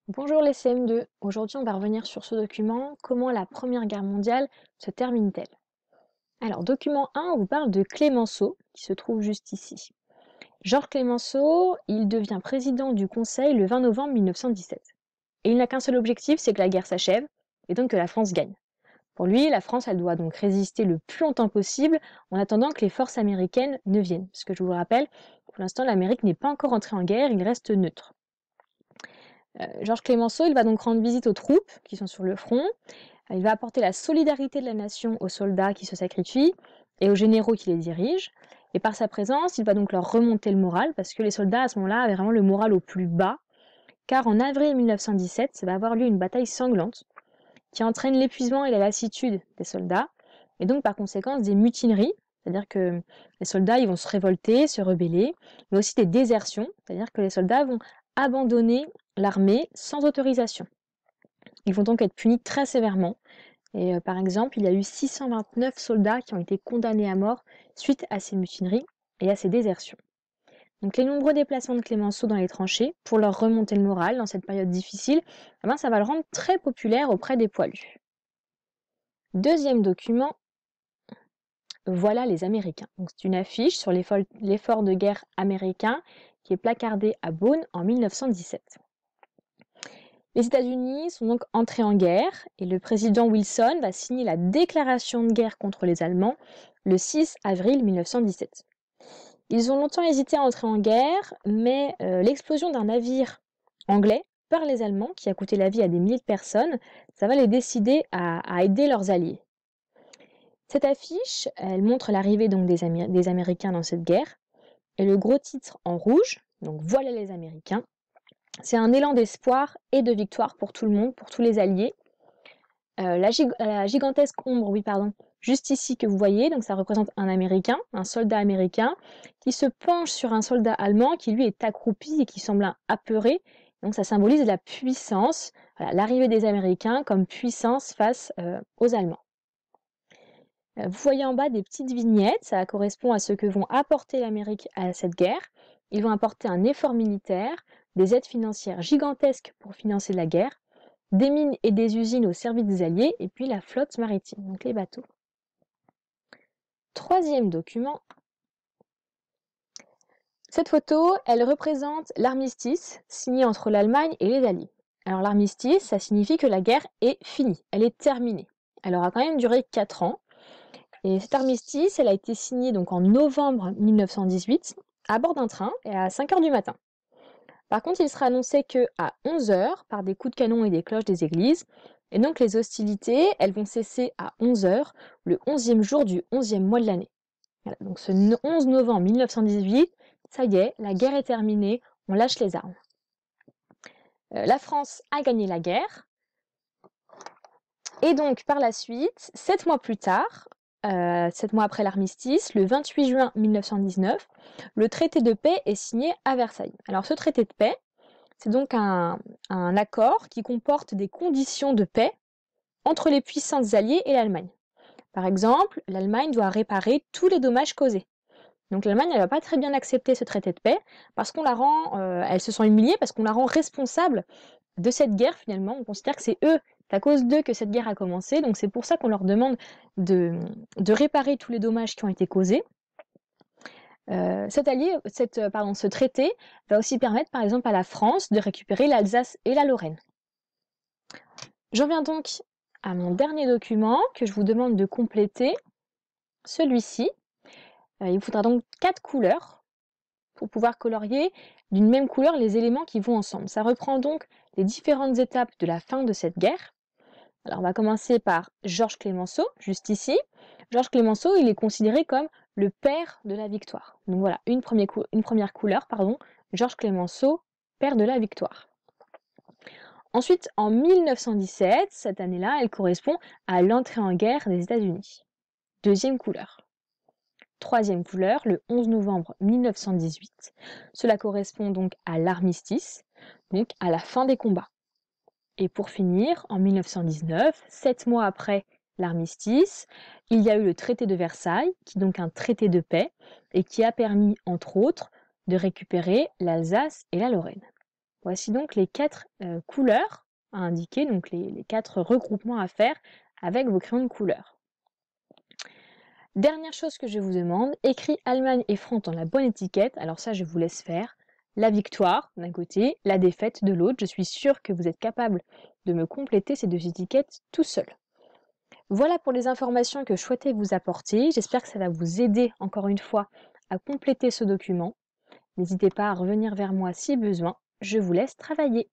Bonjour les CM2, aujourd'hui on va revenir sur ce document, comment la Première Guerre mondiale se termine-t-elle? Alors, document 1 on vous parle de Clémenceau, qui se trouve juste ici. Georges Clémenceau, il devient président du Conseil le 20 novembre 1917. Et il n'a qu'un seul objectif, c'est que la guerre s'achève, et donc que la France gagne. Pour lui, la France, elle doit donc résister le plus longtemps possible, en attendant que les forces américaines ne viennent. Parce que je vous le rappelle, pour l'instant l'Amérique n'est pas encore entrée en guerre, il reste neutre. Georges Clémenceau, il va donc rendre visite aux troupes qui sont sur le front. Il va apporter la solidarité de la nation aux soldats qui se sacrifient et aux généraux qui les dirigent. Et par sa présence, il va donc leur remonter le moral parce que les soldats à ce moment-là avaient vraiment le moral au plus bas. Car en avril 1917, va avoir lieu une bataille sanglante qui entraîne l'épuisement et la lassitude des soldats et donc par conséquent des mutineries, c'est-à-dire que les soldats ils vont se révolter, se rebeller, mais aussi des désertions, c'est-à-dire que les soldats vont abandonner l'armée sans autorisation. Ils vont donc être punis très sévèrement. Et par exemple, il y a eu 629 soldats qui ont été condamnés à mort suite à ces mutineries et à ces désertions. Donc les nombreux déplacements de Clémenceau dans les tranchées pour leur remonter le moral dans cette période difficile, eh ben, ça va le rendre très populaire auprès des poilus. Deuxième document, voilà les Américains. C'est une affiche sur l'effort de guerre américain qui est placardé à Beaune en 1917. Les États-Unis sont donc entrés en guerre et le président Wilson va signer la déclaration de guerre contre les Allemands le 6 avril 1917. Ils ont longtemps hésité à entrer en guerre, mais l'explosion d'un navire anglais par les Allemands, qui a coûté la vie à des milliers de personnes, ça va les décider à aider leurs alliés. Cette affiche, elle montre l'arrivée donc des Américains dans cette guerre, et le gros titre en rouge, donc voilà les Américains, c'est un élan d'espoir et de victoire pour tout le monde, pour tous les alliés. La gigantesque ombre, juste ici que vous voyez, donc ça représente un Américain, un soldat américain, qui se penche sur un soldat allemand qui lui est accroupi et qui semble apeuré. Donc ça symbolise la puissance, l'arrivée des Américains comme puissance face aux Allemands. Vous voyez en bas des petites vignettes, ça correspond à ce que vont apporter l'Amérique à cette guerre. Ils vont apporter un effort militaire, des aides financières gigantesques pour financer la guerre, des mines et des usines au service des Alliés, et puis la flotte maritime, donc les bateaux. Troisième document. Cette photo, elle représente l'armistice signé entre l'Allemagne et les Alliés. Alors l'armistice, ça signifie que la guerre est finie, elle est terminée. Elle aura quand même duré 4 ans. Et cet armistice, elle a été signée donc en novembre 1918 à bord d'un train et à 5 h du matin. Par contre, il sera annoncé qu'à 11 h par des coups de canon et des cloches des églises. Et donc les hostilités, elles vont cesser à 11 h le 11e jour du 11e mois de l'année. Voilà, donc ce 11 novembre 1918, ça y est, la guerre est terminée, on lâche les armes. La France a gagné la guerre. Et donc par la suite, 7 mois plus tard, 7 mois après l'armistice, le 28 juin 1919, le traité de paix est signé à Versailles. Alors ce traité de paix, c'est donc un accord qui comporte des conditions de paix entre les puissances alliées et l'Allemagne. Par exemple, l'Allemagne doit réparer tous les dommages causés. Donc l'Allemagne, elle ne va pas très bien accepter ce traité de paix parce qu'on la rend, elle se sent humiliée parce qu'on la rend responsable de cette guerre finalement. On considère que c'est à cause d'eux que cette guerre a commencé. Donc c'est pour ça qu'on leur demande de réparer tous les dommages qui ont été causés. Ce traité va aussi permettre par exemple à la France de récupérer l'Alsace et la Lorraine. J'en viens donc à mon dernier document que je vous demande de compléter, celui-ci. Il vous faudra donc 4 couleurs pour pouvoir colorier d'une même couleur les éléments qui vont ensemble. Ça reprend donc les différentes étapes de la fin de cette guerre. Alors on va commencer par Georges Clémenceau, juste ici. Georges Clémenceau, il est considéré comme le père de la victoire. Donc voilà, une première couleur, Georges Clémenceau, père de la victoire. Ensuite, en 1917, cette année-là, elle correspond à l'entrée en guerre des États-Unis. Deuxième couleur. Troisième couleur, le 11 novembre 1918. Cela correspond donc à l'armistice, donc à la fin des combats. Et pour finir, en 1919, 7 mois après l'armistice, il y a eu le traité de Versailles, qui est donc un traité de paix, et qui a permis, entre autres, de récupérer l'Alsace et la Lorraine. Voici donc les 4 couleurs à indiquer, donc les 4 regroupements à faire avec vos crayons de couleur. Dernière chose que je vous demande, écrit Allemagne et France dans la bonne étiquette. Alors ça, je vous laisse faire. La victoire d'un côté, la défaite de l'autre. Je suis sûre que vous êtes capable de me compléter ces 2 étiquettes tout seul. Voilà pour les informations que je souhaitais vous apporter. J'espère que ça va vous aider encore une fois à compléter ce document. N'hésitez pas à revenir vers moi si besoin. Je vous laisse travailler.